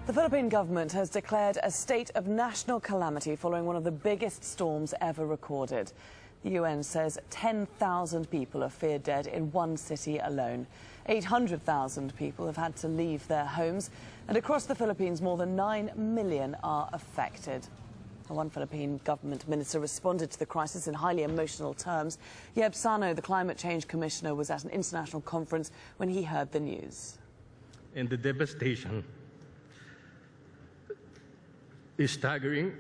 The Philippine government has declared a state of national calamity following one of the biggest storms ever recorded. The UN says 10,000 people are feared dead in one city alone. 800,000 people have had to leave their homes, and across the Philippines more than 9 million are affected. One Philippine government minister responded to the crisis in highly emotional terms. Yeb Sano, the climate change commissioner, was at an international conference when he heard the news. And the devastation is staggering.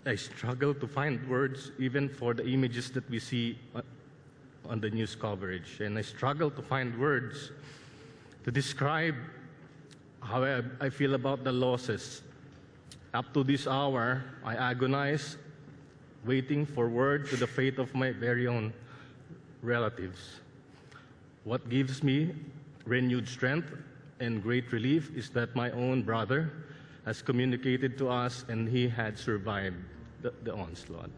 I struggle to find words even for the images that we see on the news coverage. And I struggle to find words to describe how I feel about the losses. Up to this hour, I agonize, waiting for word to the fate of my very own relatives. What gives me renewed strength and great relief is that my own brother has communicated to us and he had survived the onslaught.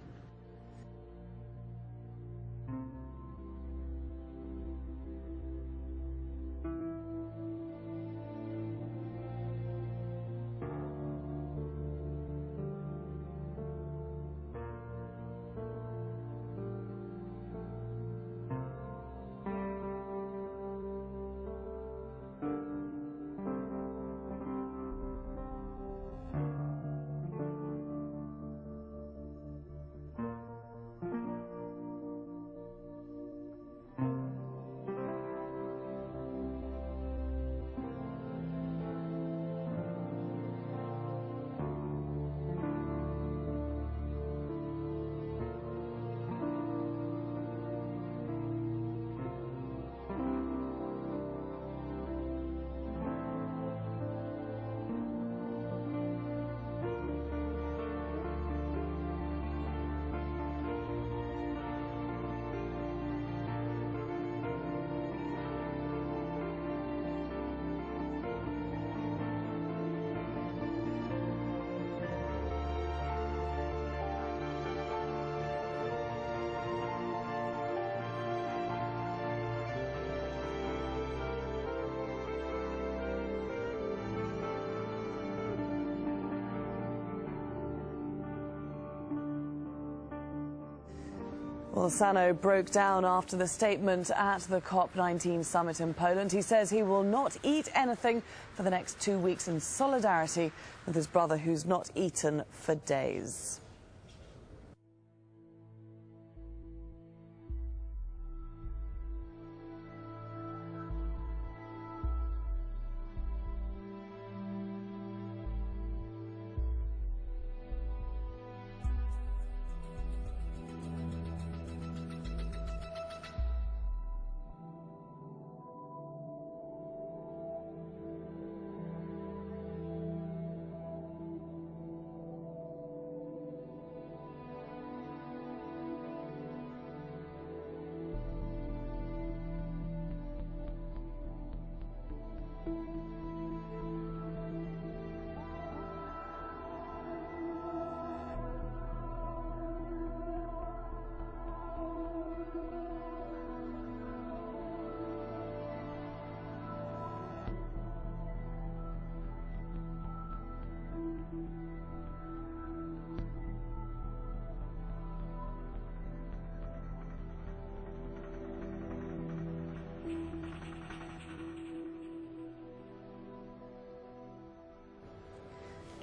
Well, Sano broke down after the statement at the COP19 summit in Poland. He says he will not eat anything for the next 2 weeks in solidarity with his brother who's not eaten for days.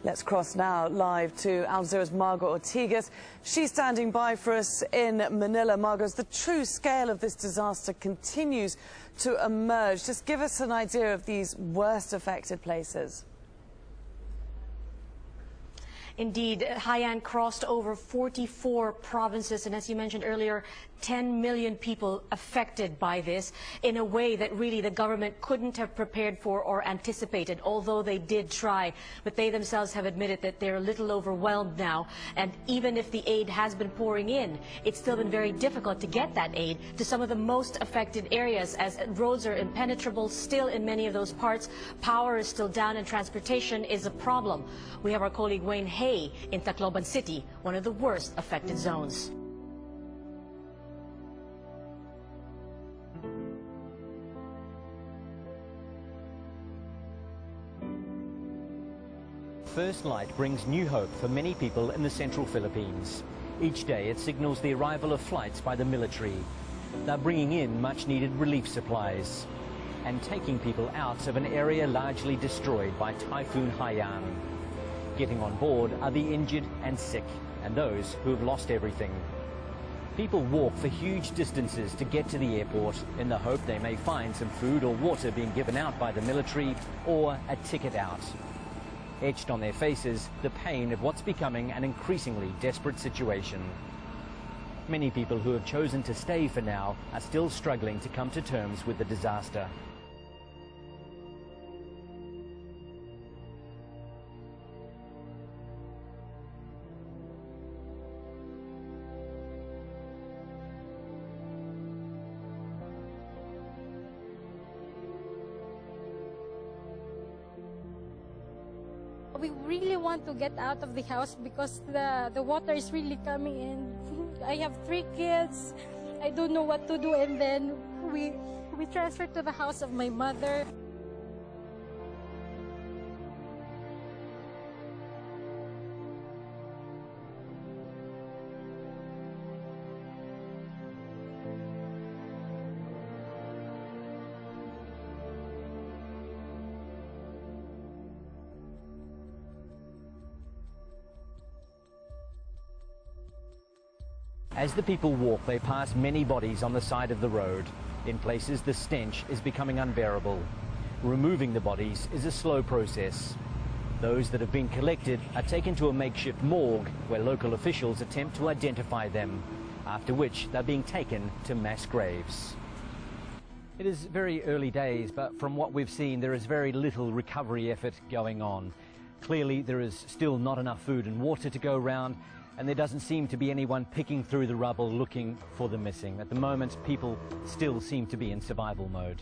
Let's cross now live to Al Jazeera's Margot Ortigas. She's standing by for us in Manila. Margot, as the true scale of this disaster continues to emerge, just give us an idea of these worst affected places. Indeed, Haiyan crossed over 44 provinces, and as you mentioned earlier, 10 million people affected by this in a way that really the government couldn't have prepared for or anticipated, although they did try. But they themselves have admitted that they're a little overwhelmed now, and even if the aid has been pouring in, it's still been very difficult to get that aid to some of the most affected areas, as roads are impenetrable still in many of those parts. Power is still down and transportation is a problem. We have our colleague Wayne Hay in Tacloban City, one of the worst affected zones. first light brings new hope for many people in the central Philippines. Each day it signals the arrival of flights by the military. They're bringing in much-needed relief supplies and taking people out of an area largely destroyed by Typhoon Haiyan. Getting on board are the injured and sick, and those who have lost everything. People walk for huge distances to get to the airport in the hope they may find some food or water being given out by the military or a ticket out. Etched on their faces, the pain of what's becoming an increasingly desperate situation. Many people who have chosen to stay for now are still struggling to come to terms with the disaster. We really want to get out of the house because the water is really coming in. I have 3 kids. I don't know what to do, and then we transferred to the house of my mother. As the people walk, they pass many bodies on the side of the road. In places, the stench is becoming unbearable. Removing the bodies is a slow process. Those that have been collected are taken to a makeshift morgue where local officials attempt to identify them, after which they're being taken to mass graves. It is very early days, but from what we've seen, there is very little recovery effort going on. Clearly, there is still not enough food and water to go around, and there doesn't seem to be anyone picking through the rubble looking for the missing. At the moment, people still seem to be in survival mode.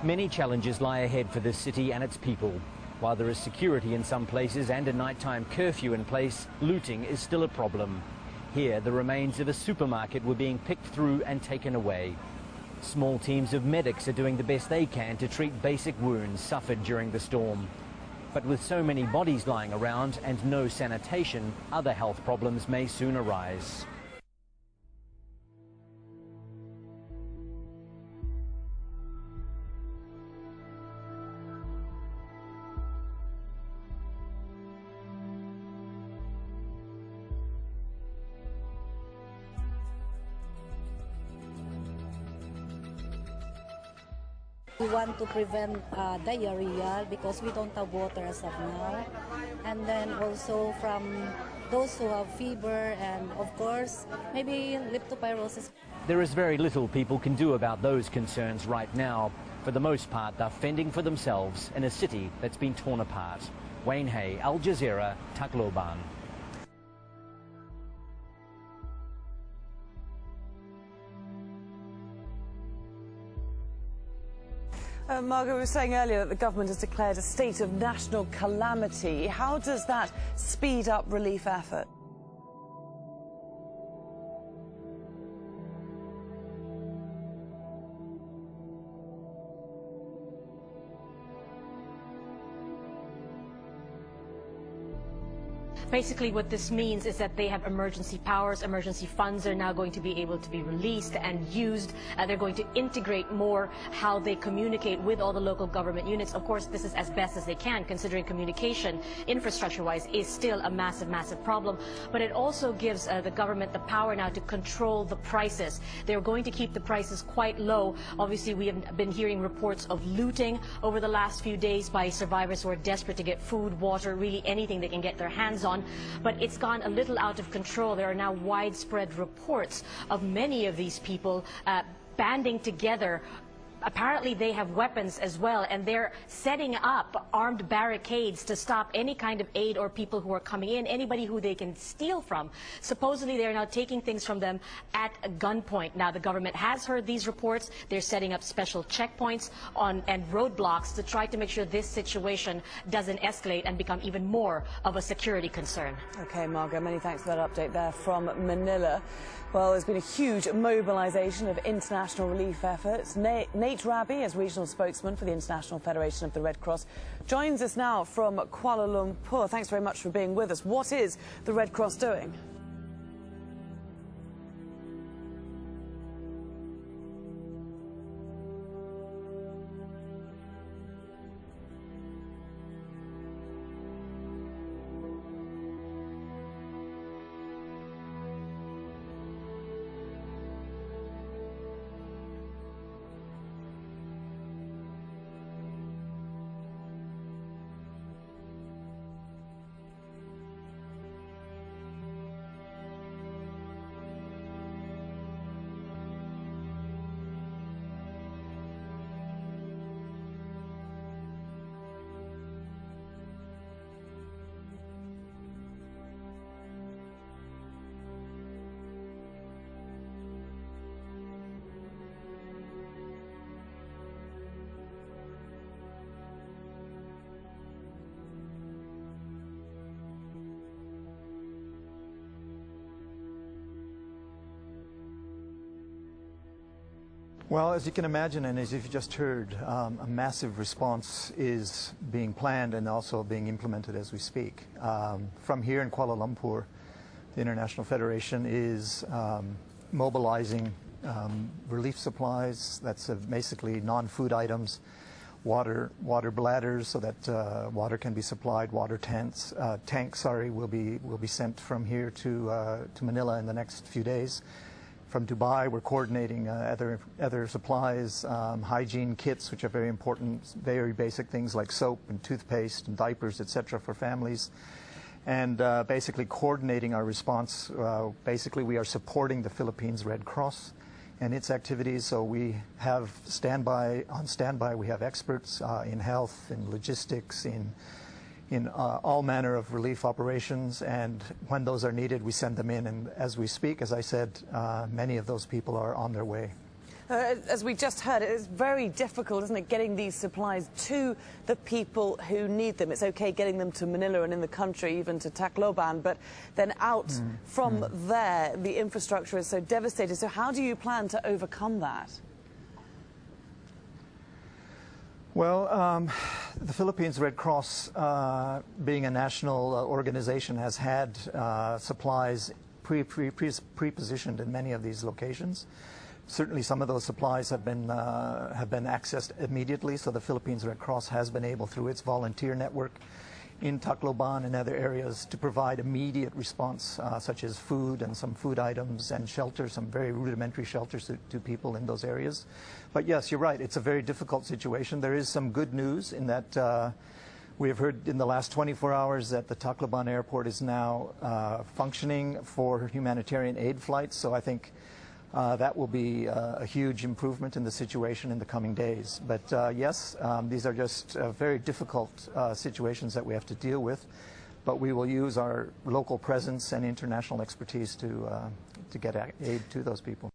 Many challenges lie ahead for this city and its people. While there is security in some places and a nighttime curfew in place, looting is still a problem. Here, the remains of a supermarket were being picked through and taken away. Small teams of medics are doing the best they can to treat basic wounds suffered during the storm. But with so many bodies lying around and no sanitation, other health problems may soon arise. We want to prevent diarrhea because we don't have water as of now. And then also from those who have fever and, of course, maybe leptospirosis. There is very little people can do about those concerns right now. For the most part, they're fending for themselves in a city that's been torn apart. Wayne Hay, Al Jazeera, Tacloban. Margaret, we were saying earlier that the government has declared a state of national calamity. How does that speed up relief effort? Basically, what this means is that they have emergency powers. Emergency funds are now going to be able to be released and used. They're going to integrate more how they communicate with all the local government units. Of course, this is as best as they can, considering communication, infrastructure-wise, is still a massive, massive problem. But it also gives the government the power now to control the prices. They're going to keep the prices quite low. Obviously, we have been hearing reports of looting over the last few days by survivors who are desperate to get food, water, really anything they can get their hands on. But it's gone a little out of control. There are now widespread reports of many of these people banding together apparently they have weapons as well, and they're setting up armed barricades to stop any kind of aid or people who are coming in, anybody who they can steal from. Supposedly they're now taking things from them at gunpoint. Now the government has heard these reports. They're setting up special checkpoints and roadblocks to try to make sure this situation doesn't escalate and become even more of a security concern. Okay, Margot, many thanks for that update there from Manila. Well, there's been a huge mobilization of international relief efforts. Nate Raby, as regional spokesman for the International Federation of the Red Cross, joins us now from Kuala Lumpur. Thanks very much for being with us. What is the Red Cross doing? Well, as you can imagine, and as you've just heard, a massive response is being planned and also being implemented as we speak. From here in Kuala Lumpur, the International Federation is mobilizing relief supplies. That's basically non-food items, water bladders so that water can be supplied, water tanks will be sent from here to Manila in the next few days. From Dubai, we're coordinating other supplies, hygiene kits, which are very important, very basic things like soap and toothpaste and diapers, etc., for families. And basically coordinating our response. Basically, we are supporting the Philippines Red Cross and its activities. So we have on standby, we have experts in health, in logistics, in all manner of relief operations, and when those are needed, we send them in. And as we speak, as I said, many of those people are on their way. As we just heard, it's very difficult, isn't it, getting these supplies to the people who need them. It's okay getting them to Manila and in the country, even to Tacloban, but then out from there, the infrastructure is so devastated. So how do you plan to overcome that? Well, the Philippines Red Cross, being a national organization, has had supplies pre-positioned in many of these locations. Certainly some of those supplies have been accessed immediately, so the Philippines Red Cross has been able, through its volunteer network in Tacloban and other areas, to provide immediate response, such as food and some food items and shelter, some very rudimentary shelters to people in those areas. But yes, you're right, it's a very difficult situation. There is some good news in that we have heard in the last 24 hours that the Tacloban airport is now functioning for humanitarian aid flights, so I think that will be a huge improvement in the situation in the coming days. But yes, these are just very difficult situations that we have to deal with, but we will use our local presence and international expertise to get aid to those people.